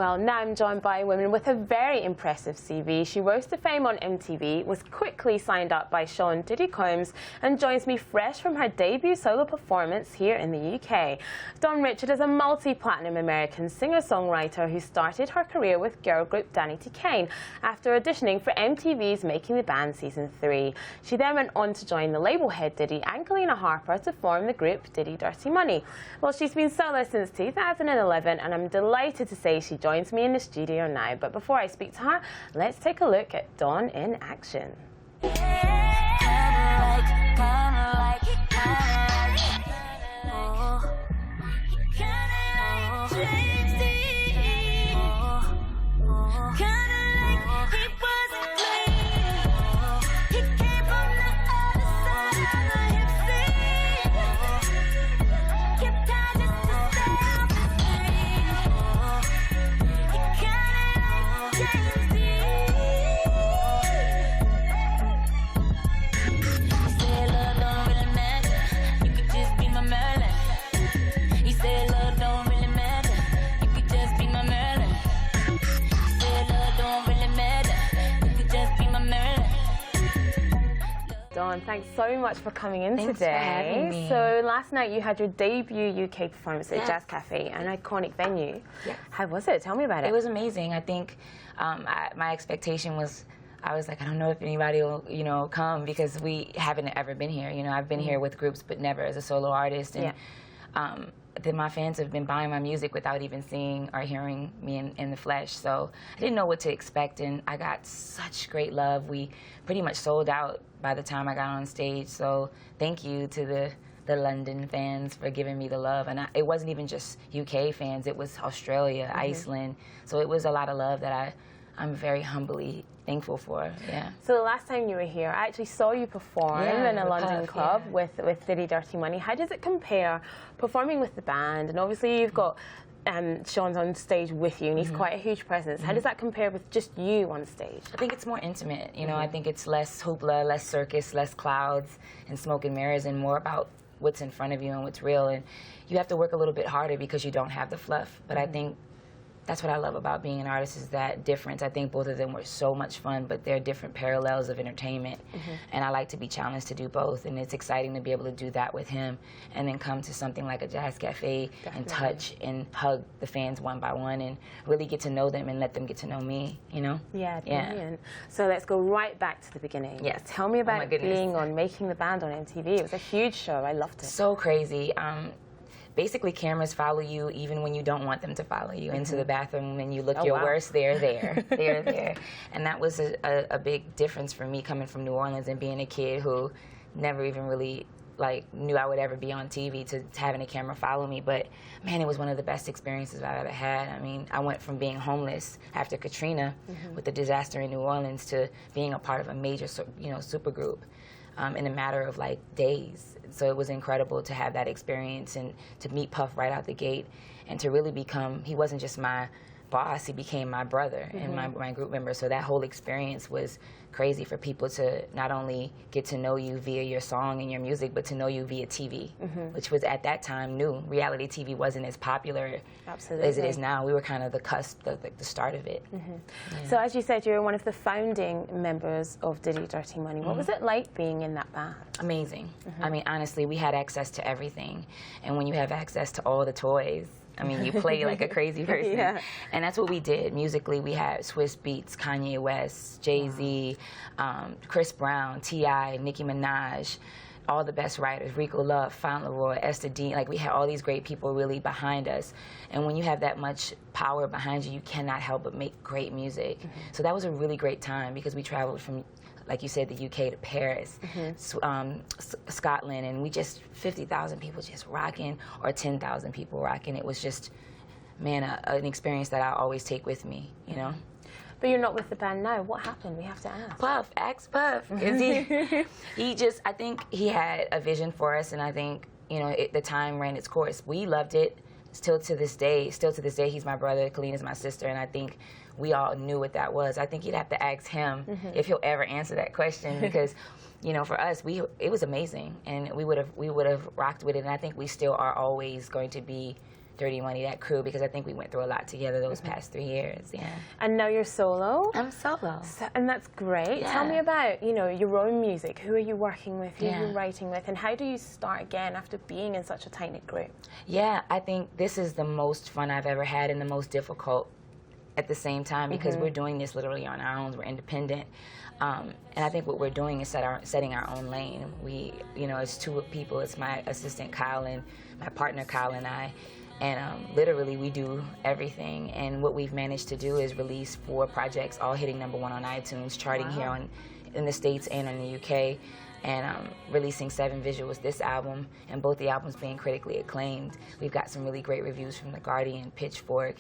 Well, now I'm joined by a woman with a very impressive CV. She rose to fame on MTV, was quickly signed up by Sean Diddy Combs, and joins me fresh from her debut solo performance here in the UK. Dawn Richard is a multi-platinum American singer-songwriter who started her career with girl group Danity Kane after auditioning for MTV's Making the Band Season 3. She then went on to join the label head Diddy and Kalenna Harper to form the group Diddy-Dirty Money. Well, she's been solo since 2011, and I'm delighted to say she joins me in the studio now. But before I speak to her, let's take a look at Dawn in action. Dawn, thanks so much for coming in Thanks today. for having me. So last night you had your debut UK performance at Jazz Cafe, an iconic venue. Yes. How was it? Tell me about it. It was amazing. I think my expectation was, I was like, I don't know if anybody will, come, because we haven't ever been here. I've been here with groups, but never as a solo artist. And then my fans have been buying my music without even seeing or hearing me in the flesh. So I didn't know what to expect, and I got such great love. We pretty much sold out by the time I got on stage. So thank you to the London fans for giving me the love. And it wasn't even just UK fans, it was Australia, Iceland. So it was a lot of love that I'm very humbly thankful for. Yeah. So the last time you were here, I actually saw you perform in a London club with Diddy-Dirty Money. How does it compare performing with the band? And obviously you've got Sean's on stage with you, and he's quite a huge presence. How does that compare with just you on stage? I think it's more intimate. I think it's less hoopla, less circus, less clouds and smoke and mirrors, and more about what's in front of you and what's real. And you have to work a little bit harder because you don't have the fluff. But I think that's what I love about being an artist, is that difference. I think both of them were so much fun, but they're different parallels of entertainment. And I like to be challenged to do both, and it's exciting to be able to do that with him and then come to something like a Jazz Cafe and touch and hug the fans one by one and really get to know them and let them get to know me, Yeah, brilliant. So let's go right back to the beginning. Yes. Tell me about being on Making the Band on MTV. It was a huge show. I loved it. So crazy. Basically, cameras follow you even when you don't want them to follow you. Into the bathroom, and you look your worst, they're there. They're there. And that was a big difference for me, coming from New Orleans and being a kid who never even really knew I would ever be on TV, to having a camera follow me. But man, it was one of the best experiences I've ever had. I mean, I went from being homeless after Katrina with the disaster in New Orleans to being a part of a major supergroup in a matter of days. So it was incredible to have that experience and to meet Puff right out the gate, and to really become, he wasn't just my boss, he became my brother and my group member. So that whole experience was crazy, for people to not only get to know you via your song and your music, but to know you via TV, which was at that time new. Reality TV wasn't as popular as it is now. We were kind of the cusp, the start of it. So as you said, you're one of the founding members of Diddy-Dirty Money. What was it like being in that band? Amazing. I mean, honestly, we had access to everything. And when you have access to all the toys, I mean, you play like a crazy person. And that's what we did. Musically, we had Swiss Beats, Kanye West, Jay-Z, Chris Brown, T.I., Nicki Minaj, all the best writers, Rico Love, Fauntleroy, Esther Dean. We had all these great people really behind us. And when you have that much power behind you, you cannot help but make great music. So that was a really great time, because we traveled from, like you said, the UK to Paris, Scotland, and we just 50,000 people just rocking, or 10,000 people rocking. It was just, man, an experience that I always take with me, But you're not with the band now. What happened? We have to ask. Puff, ask Puff. He just, I think he had a vision for us, and I think, the time ran its course. We loved it. Still to this day, he's my brother, Kalenna's my sister, and I think we all knew what that was. I think you'd have to ask him if he'll ever answer that question, because, for us, it was amazing, and we would have rocked with it, and I think we still are always going to be Diddy-Dirty Money, that crew, because I think we went through a lot together those past 3 years. Yeah. And now you're solo? I'm solo. And that's great. Yeah. Tell me about, you know, your own music. Who are you working with? Who are you writing with? And how do you start again after being in such a tight-knit group? Yeah, I think this is the most fun I've ever had and the most difficult at the same time, because we're doing this literally on our own. We're independent. And I think what we're doing is setting our own lane. We, you know, it's two people. It's my assistant Kyle and my partner Kyle and I. And literally we do everything. And what we've managed to do is release 4 projects, all hitting #1 on iTunes, charting here in the States and in the UK. And releasing 7 visuals this album, and both the albums being critically acclaimed. We've got some really great reviews from The Guardian, Pitchfork,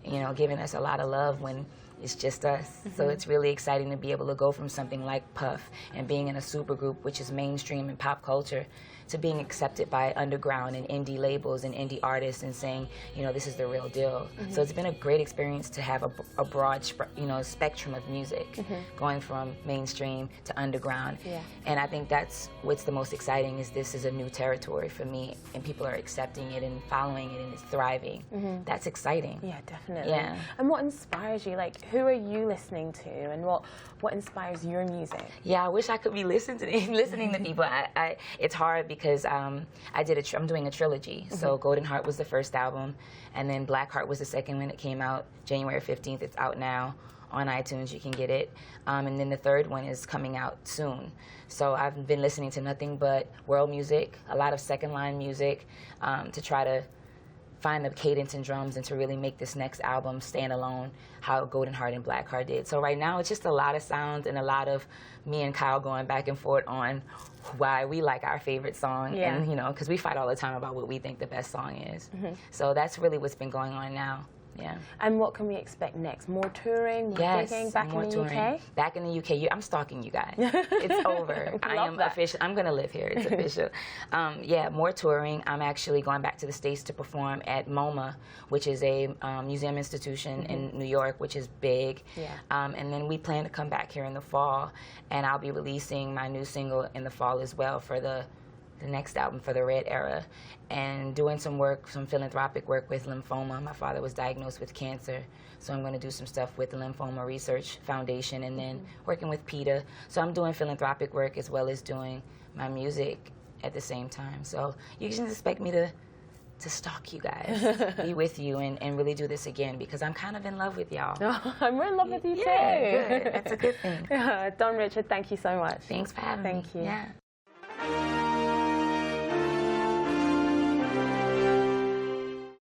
you know, giving us a lot of love when it's just us. So it's really exciting to be able to go from something like Puff and being in a supergroup, which is mainstream and pop culture, to being accepted by underground and indie labels and indie artists and saying, you know, this is the real deal. So it's been a great experience to have a broad, you know, spectrum of music, going from mainstream to underground. And I think that's what's the most exciting, is this is a new territory for me, and people are accepting it and following it, and it's thriving. That's exciting. Yeah, definitely. Yeah. And what inspires you? Like, who are you listening to, and what inspires your music? Yeah, I wish I could be listening to people. It's hard because I'm doing a trilogy. So Golden Heart was the first album, and then Black Heart was the second when it came out January 15th. It's out now on iTunes. You can get it. And then the third one is coming out soon. So I've been listening to nothing but world music, a lot of second line music, to try to find the cadence and drums and to really make this next album stand alone, how Golden Heart and Black Heart did. So right now it's just a lot of sounds and a lot of me and Kyle going back and forth on why we like our favorite song. And, you know, because we fight all the time about what we think the best song is. So that's really what's been going on now. Yeah. And what can we expect next? More touring, more gigging, back in the UK? Back in the UK. I'm stalking you guys. It's over. I am official. I'm going to live here. It's official. Yeah, more touring. I'm actually going back to the States to perform at MoMA, which is a museum institution in New York, which is big. And then we plan to come back here in the fall, and I'll be releasing my new single in the fall as well for the next album, for the Red Era, and doing some work, some philanthropic work with lymphoma. My father was diagnosed with cancer, so I'm going to do some stuff with the Lymphoma Research Foundation, and then working with PETA. So I'm doing philanthropic work as well as doing my music at the same time. So you can expect me to stalk you guys, be with you, and really do this again, because I'm kind of in love with y'all. I'm in love with you too. Good. That's a good thing. Dawn Richard, thank you so much. Thanks for having me. Thank you. Yeah.